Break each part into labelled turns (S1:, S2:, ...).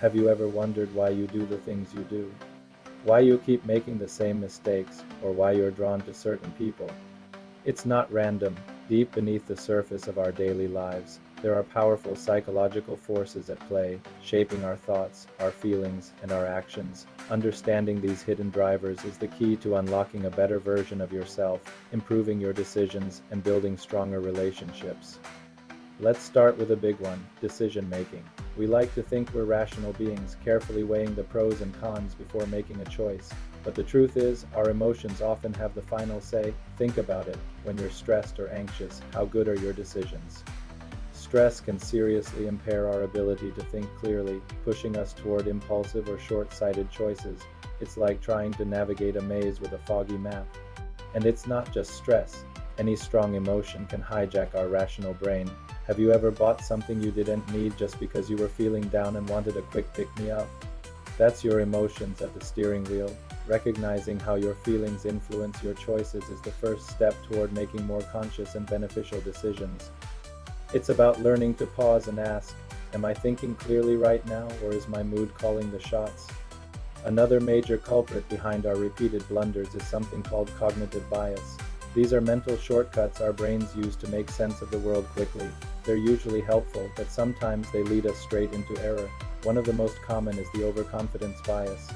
S1: Have you ever wondered why you do the things you do? Why you keep making the same mistakes, or why you're drawn to certain people? It's not random. Deep beneath the surface of our daily lives, there are powerful psychological forces at play, shaping our thoughts, our feelings, and our actions. Understanding these hidden drivers is the key to unlocking a better version of yourself, improving your decisions, and building stronger relationships. Let's start with a big one: decision-making. We like to think we're rational beings, carefully weighing the pros and cons before making a choice. But the truth is, our emotions often have the final say. Think about it. When you're stressed or anxious, how good are your decisions? Stress can seriously impair our ability to think clearly, pushing us toward impulsive or short-sighted choices. It's like trying to navigate a maze with a foggy map. And it's not just stress. Any strong emotion can hijack our rational brain. Have you ever bought something you didn't need just because you were feeling down and wanted a quick pick-me-up? That's your emotions at the steering wheel. Recognizing how your feelings influence your choices is the first step toward making more conscious and beneficial decisions. It's about learning to pause and ask, am I thinking clearly right now, or is my mood calling the shots? Another major culprit behind our repeated blunders is something called cognitive bias. These are mental shortcuts our brains use to make sense of the world quickly. They're usually helpful, but sometimes they lead us straight into error. One of the most common is the overconfidence bias.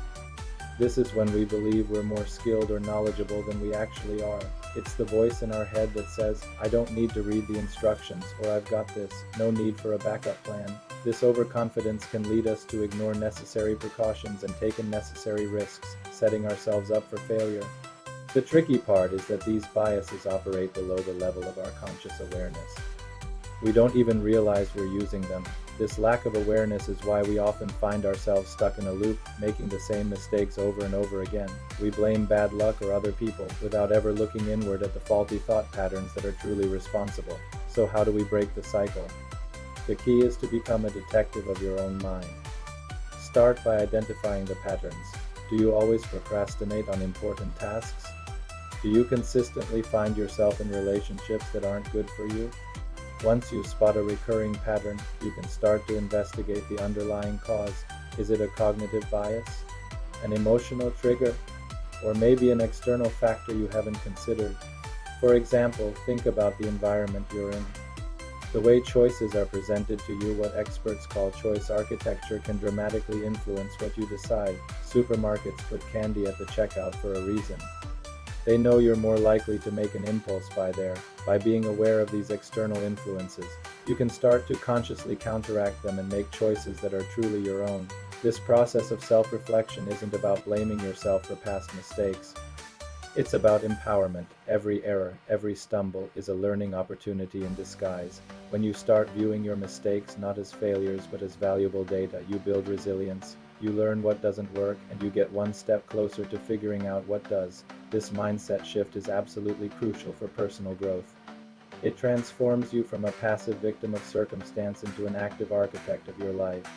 S1: This is when we believe we're more skilled or knowledgeable than we actually are. It's the voice in our head that says, I don't need to read the instructions, or I've got this, no need for a backup plan. This overconfidence can lead us to ignore necessary precautions and take unnecessary risks, setting ourselves up for failure. The tricky part is that these biases operate below the level of our conscious awareness. We don't even realize we're using them. This lack of awareness is why we often find ourselves stuck in a loop, making the same mistakes over and over again. We blame bad luck or other people, without ever looking inward at the faulty thought patterns that are truly responsible. So how do we break the cycle? The key is to become a detective of your own mind. Start by identifying the patterns. Do you always procrastinate on important tasks? Do you consistently find yourself in relationships that aren't good for you? Once you spot a recurring pattern, you can start to investigate the underlying cause. Is it a cognitive bias, an emotional trigger, or maybe an external factor you haven't considered? For example, think about the environment you're in. The way choices are presented to you, what experts call choice architecture, can dramatically influence what you decide. Supermarkets put candy at the checkout for a reason. They know you're more likely to make an impulse buy there. By being aware of these external influences, you can start to consciously counteract them and make choices that are truly your own. This process of self-reflection isn't about blaming yourself for past mistakes. It's about empowerment. Every error, every stumble is a learning opportunity in disguise. When you start viewing your mistakes not as failures but as valuable data, you build resilience. You learn what doesn't work, and you get one step closer to figuring out what does. This mindset shift is absolutely crucial for personal growth. It transforms you from a passive victim of circumstance into an active architect of your life.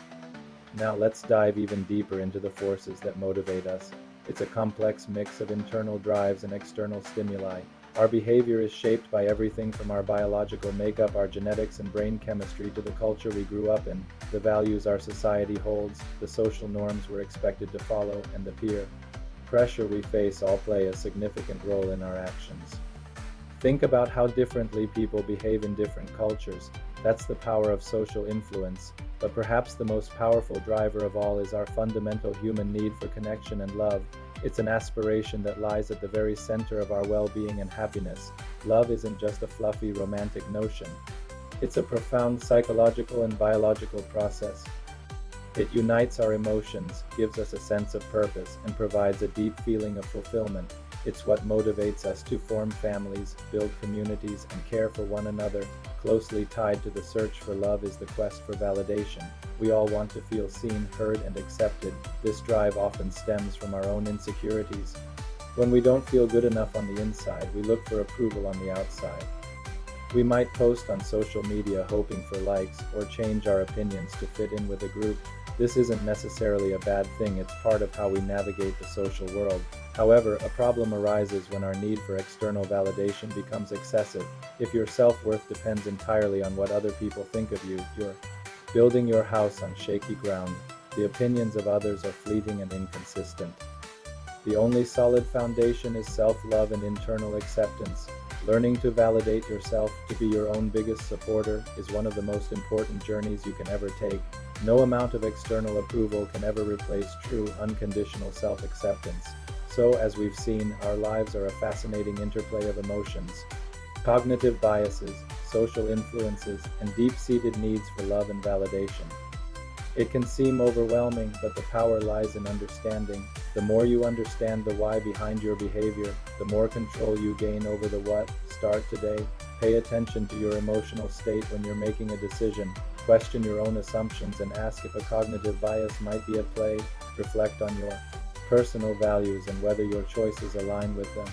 S1: Now let's dive even deeper into the forces that motivate us. It's a complex mix of internal drives and external stimuli. Our behavior is shaped by everything from our biological makeup, our genetics and brain chemistry, to the culture we grew up in, the values our society holds, the social norms we're expected to follow, and the peer pressure we face all play a significant role in our actions. Think about how differently people behave in different cultures. That's the power of social influence. But perhaps the most powerful driver of all is our fundamental human need for connection and love. It's an aspiration that lies at the very center of our well-being and happiness. Love isn't just a fluffy romantic notion. It's a profound psychological and biological process. It unites our emotions, gives us a sense of purpose, and provides a deep feeling of fulfillment. It's what motivates us to form families, build communities, and care for one another. Closely tied to the search for love is the quest for validation. We all want to feel seen, heard, and accepted. This drive often stems from our own insecurities. When we don't feel good enough on the inside, we look for approval on the outside. We might post on social media hoping for likes, or change our opinions to fit in with a group. This isn't necessarily a bad thing, it's part of how we navigate the social world. However, a problem arises when our need for external validation becomes excessive. If your self-worth depends entirely on what other people think of you, you're building your house on shaky ground. The opinions of others are fleeting and inconsistent. The only solid foundation is self-love and internal acceptance. Learning to validate yourself, to be your own biggest supporter, is one of the most important journeys you can ever take. No amount of external approval can ever replace true, unconditional self-acceptance. So, as we've seen, our lives are a fascinating interplay of emotions, cognitive biases, social influences, and deep-seated needs for love and validation. It can seem overwhelming, but the power lies in understanding. The more you understand the why behind your behavior, the more control you gain over the what. Start today. Pay attention to your emotional state when you're making a decision. Question your own assumptions and ask if a cognitive bias might be at play. Reflect on your personal values and whether your choices align with them.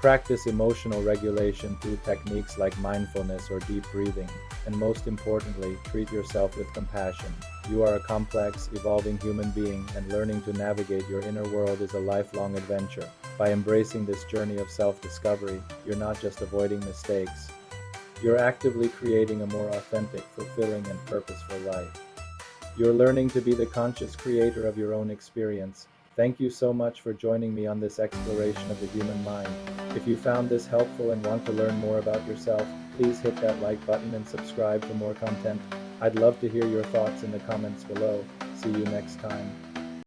S1: Practice emotional regulation through techniques like mindfulness or deep breathing. And most importantly, treat yourself with compassion. You are a complex, evolving human being, and learning to navigate your inner world is a lifelong adventure. By embracing this journey of self-discovery, you're not just avoiding mistakes. You're actively creating a more authentic, fulfilling, and purposeful life. You're learning to be the conscious creator of your own experience. Thank you so much for joining me on this exploration of the human mind. If you found this helpful and want to learn more about yourself, please hit that like button and subscribe for more content. I'd love to hear your thoughts in the comments below. See you next time.